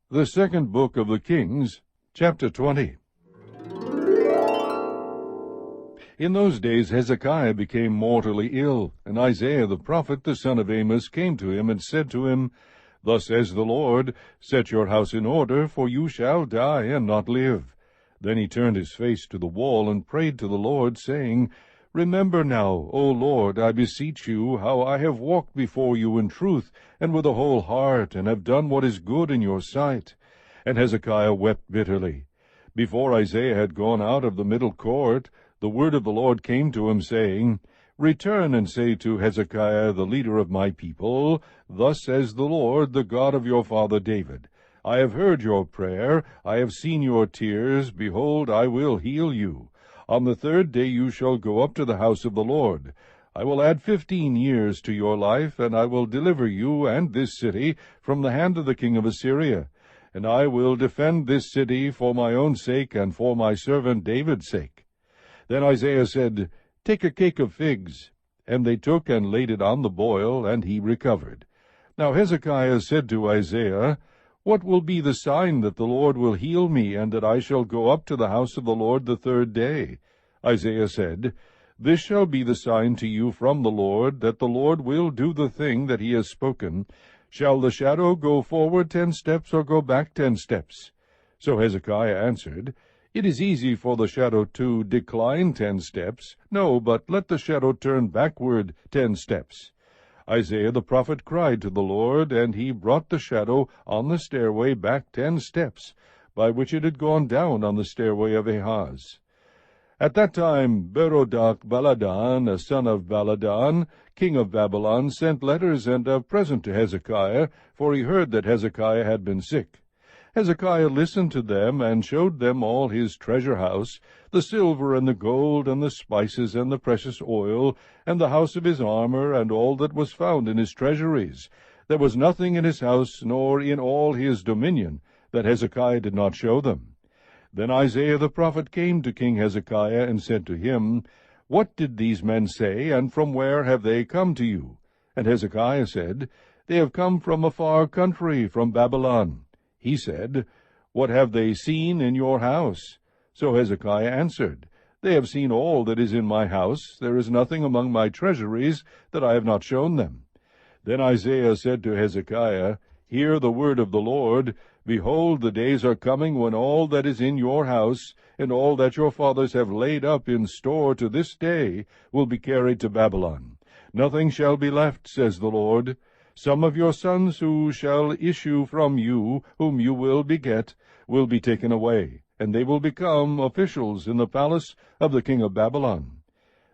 The second book of the Kings, chapter 20. In those days Hezekiah became mortally ill, and Isaiah the prophet, the son of Amos, came to him and said to him, Thus says the Lord, Set your house in order, for you shall die and not live. Then he turned his face to the wall and prayed to the Lord, saying, Remember now, O Lord, I beseech you, how I have walked before you in truth, and with a whole heart, and have done what is good in your sight. And Hezekiah wept bitterly. Before Isaiah had gone out of the middle court, the word of the Lord came to him, saying, Return and say to Hezekiah, the leader of my people, Thus says the Lord, the God of your father David, I have heard your prayer, I have seen your tears, behold, I will heal you. On the third day you shall go up to the house of the Lord. I will add 15 years to your life, and I will deliver you and this city from the hand of the king of Assyria. And I will defend this city for my own sake and for my servant David's sake. Then Isaiah said, Take a cake of figs. And they took and laid it on the boil, and he recovered. Now Hezekiah said to Isaiah, What will be the sign that the Lord will heal me, and that I shall go up to the house of the Lord the third day? Isaiah said, This shall be the sign to you from the Lord, that the Lord will do the thing that he has spoken. Shall the shadow go forward 10 steps, or go back 10 steps? So Hezekiah answered, It is easy for the shadow to decline 10 steps. No, but let the shadow turn backward 10 steps. Isaiah the prophet cried to the Lord, and he brought the shadow on the stairway back 10 steps, by which it had gone down on the stairway of Ahaz. At that time Berodach-Baladan, a son of Baladan, king of Babylon, sent letters and a present to Hezekiah, for he heard that Hezekiah had been sick. Hezekiah listened to them, and showed them all his treasure house, the silver and the gold, and the spices and the precious oil, and the house of his armor, and all that was found in his treasuries. There was nothing in his house, nor in all his dominion, that Hezekiah did not show them. Then Isaiah the prophet came to King Hezekiah, and said to him, What did these men say, and from where have they come to you? And Hezekiah said, They have come from a far country, from Babylon. He said, What have they seen in your house? So Hezekiah answered, They have seen all that is in my house. There is nothing among my treasuries that I have not shown them. Then Isaiah said to Hezekiah, Hear the word of the Lord. Behold, the days are coming when all that is in your house, and all that your fathers have laid up in store to this day, will be carried to Babylon. Nothing shall be left, says the Lord. Some of your sons who shall issue from you, whom you will beget, will be taken away, and they will become officials in the palace of the king of Babylon.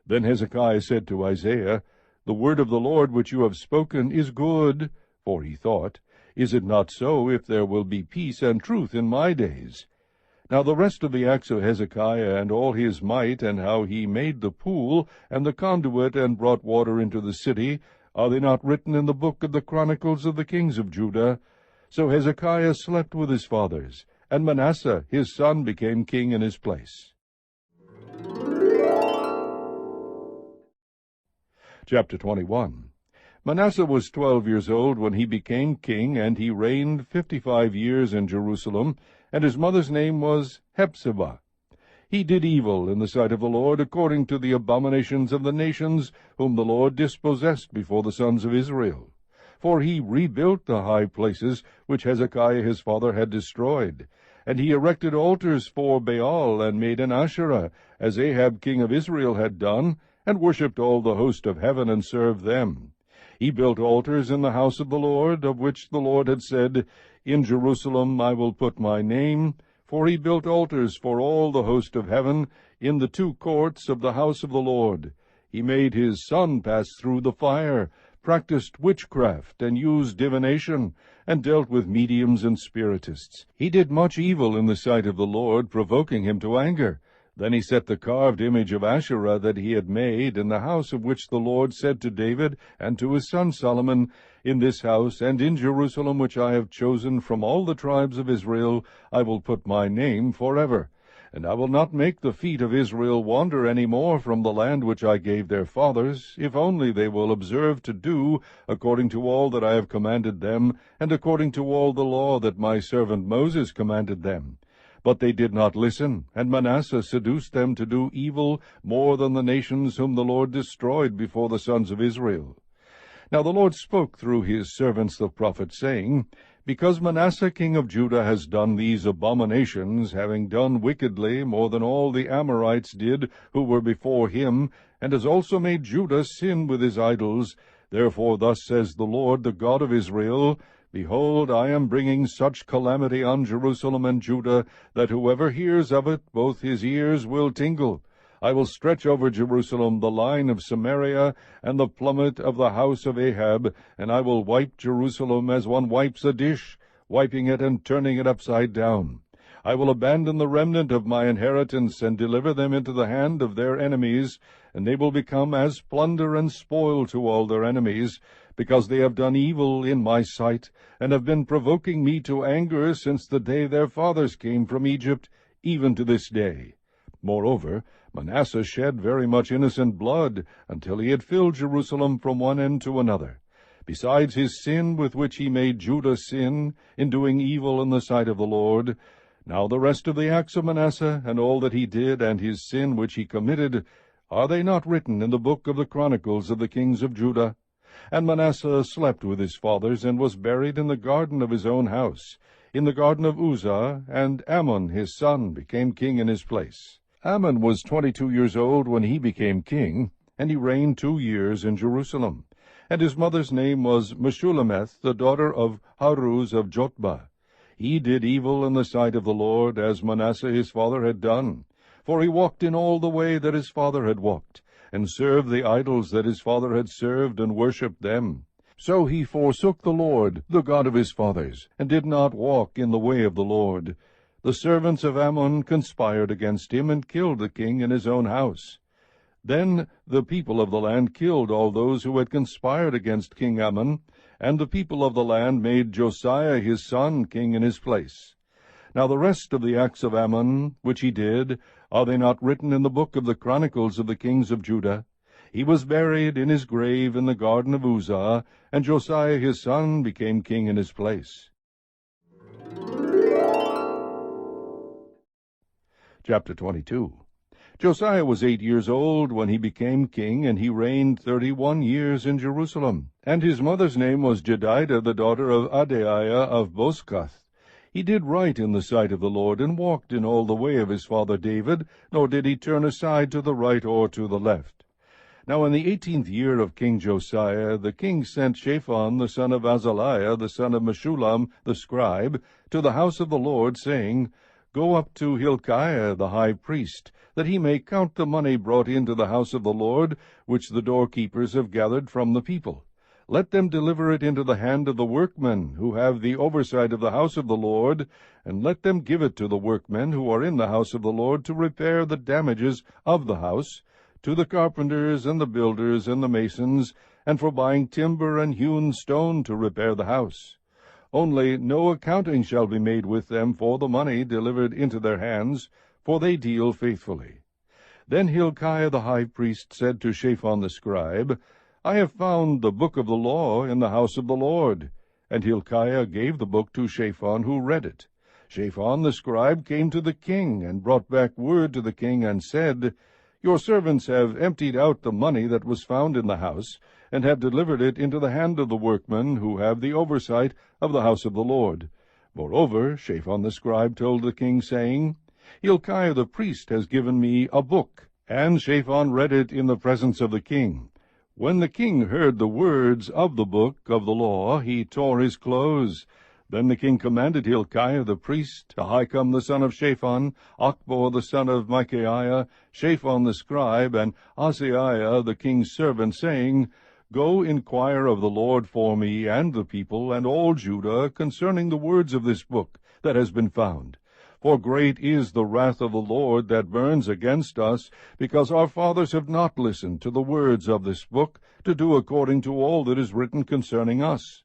Then Hezekiah said to Isaiah, The word of the Lord which you have spoken is good. For he thought, Is it not so, if there will be peace and truth in my days? Now the rest of the acts of Hezekiah, and all his might, and how he made the pool, and the conduit, and brought water into the city, are they not written in the book of the Chronicles of the kings of Judah? So Hezekiah slept with his fathers, and Manasseh his son became king in his place. Chapter 21. Manasseh was 12 years old when he became king, and he reigned 55 years in Jerusalem, and his mother's name was Hephzibah. He did evil in the sight of the Lord, according to the abominations of the nations, whom the Lord dispossessed before the sons of Israel. For he rebuilt the high places which Hezekiah his father had destroyed. And he erected altars for Baal, and made an Asherah, as Ahab king of Israel had done, and worshipped all the host of heaven, and served them. He built altars in the house of the Lord, of which the Lord had said, In Jerusalem I will put my name. For he built altars for all the host of heaven in the 2 courts of the house of the Lord. He made his son pass through the fire, practiced witchcraft, and used divination, and dealt with mediums and spiritists. He did much evil in the sight of the Lord, provoking him to anger. Then he set the carved image of Asherah that he had made in the house of which the Lord said to David and to his son Solomon, In this house and in Jerusalem, which I have chosen from all the tribes of Israel, I will put my name forever. And I will not make the feet of Israel wander any more from the land which I gave their fathers, if only they will observe to do according to all that I have commanded them, and according to all the law that my servant Moses commanded them. But they did not listen, and Manasseh seduced them to do evil more than the nations whom the Lord destroyed before the sons of Israel. Now the Lord spoke through his servants the prophets, saying, Because Manasseh king of Judah has done these abominations, having done wickedly more than all the Amorites did who were before him, and has also made Judah sin with his idols, therefore thus says the Lord, the God of Israel, Behold, I am bringing such calamity on Jerusalem and Judah, that whoever hears of it, both his ears will tingle. I will stretch over Jerusalem the line of Samaria, and the plummet of the house of Ahab, and I will wipe Jerusalem as one wipes a dish, wiping it and turning it upside down. I will abandon the remnant of my inheritance, and deliver them into the hand of their enemies, and they will become as plunder and spoil to all their enemies, because they have done evil in my sight, and have been provoking me to anger since the day their fathers came from Egypt, even to this day. Moreover, Manasseh shed very much innocent blood, until he had filled Jerusalem from one end to another. Besides his sin with which he made Judah sin, in doing evil in the sight of the Lord. Now the rest of the acts of Manasseh, and all that he did, and his sin which he committed, are they not written in the book of the Chronicles of the kings of Judah? And Manasseh slept with his fathers, and was buried in the garden of his own house, in the garden of Uzzah, and Amon his son became king in his place. Amon was 22 years old when he became king, and he reigned 2 years in Jerusalem. And his mother's name was Meshullemeth, the daughter of Haruz of Jotbah. He did evil in the sight of the Lord, as Manasseh his father had done. For he walked in all the way that his father had walked, and served the idols that his father had served, and worshipped them. So he forsook the Lord, the God of his fathers, and did not walk in the way of the Lord. The servants of Ammon conspired against him, and killed the king in his own house. Then the people of the land killed all those who had conspired against King Ammon, and the people of the land made Josiah his son king in his place. Now the rest of the acts of Ammon, which he did, are they not written in the book of the Chronicles of the kings of Judah? He was buried in his grave in the garden of Uzzah, and Josiah his son became king in his place. Chapter 22. Josiah was 8 years old when he became king, and he reigned 31 years in Jerusalem. And his mother's name was Jedidah, the daughter of Adaiah of Bozkath. He did right in the sight of the Lord, and walked in all the way of his father David, nor did he turn aside to the right or to the left. Now in the 18th year of King Josiah, the king sent Shaphan the son of Azaliah, the son of Meshullam the scribe, to the house of the Lord, saying, Go up to Hilkiah the high priest, that he may count the money brought into the house of the Lord, which the doorkeepers have gathered from the people. Let them deliver it into the hand of the workmen, who have the oversight of the house of the Lord, and let them give it to the workmen who are in the house of the Lord to repair the damages of the house, to the carpenters and the builders and the masons, and for buying timber and hewn stone to repair the house. Only no accounting shall be made with them for the money delivered into their hands, for they deal faithfully. Then Hilkiah the high priest said to Shaphan the scribe, I have found the book of the law in the house of the Lord. And Hilkiah gave the book to Shaphan, who read it. Shaphan the scribe came to the king, and brought back word to the king, and said, Your servants have emptied out the money that was found in the house, and have delivered it into the hand of the workmen who have the oversight of the house of the Lord. Moreover, Shaphan the scribe told the king, saying, Hilkiah the priest has given me a book. And Shaphan read it in the presence of the king. When the king heard the words of the book of the law, he tore his clothes. Then the king commanded Hilkiah the priest, Ahikam the son of Shaphan, Achbor the son of Micaiah, Shaphan the scribe, and Asaiah the king's servant, saying, Go inquire of the Lord for me and the people and all Judah concerning the words of this book that has been found. For great is the wrath of the Lord that burns against us, because our fathers have not listened to the words of this book, to do according to all that is written concerning us.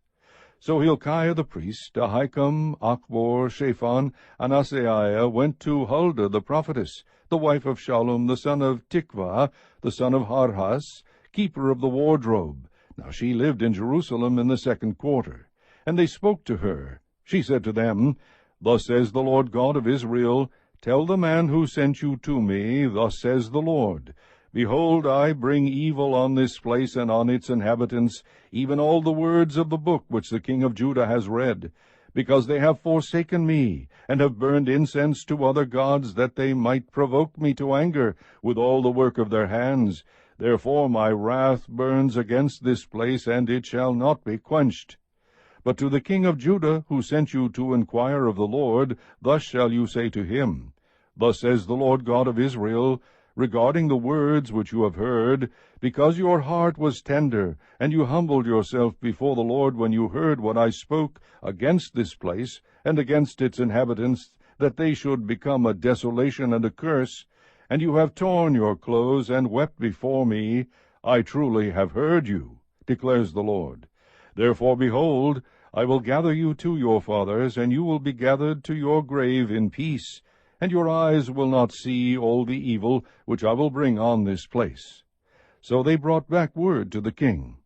So Hilkiah the priest, Ahikam, Achbor, Shaphan, and Asaiah went to Huldah the prophetess, the wife of Shallum the son of Tikvah, the son of Harhas, keeper of the wardrobe. Now she lived in Jerusalem in the 2nd quarter. And they spoke to her. She said to them, Thus says the Lord God of Israel, Tell the man who sent you to me, Thus says the Lord, Behold, I bring evil on this place and on its inhabitants, even all the words of the book which the king of Judah has read, because they have forsaken me, and have burned incense to other gods, that they might provoke me to anger with all the work of their hands. Therefore my wrath burns against this place, and it shall not be quenched. But to the king of Judah, who sent you to inquire of the Lord, thus shall you say to him, Thus says the Lord God of Israel, regarding the words which you have heard, because your heart was tender, and you humbled yourself before the Lord when you heard what I spoke against this place, and against its inhabitants, that they should become a desolation and a curse, and you have torn your clothes and wept before me, I truly have heard you, declares the Lord. Therefore, behold, I will gather you to your fathers, and you will be gathered to your grave in peace, and your eyes will not see all the evil which I will bring on this place. So they brought back word to the king.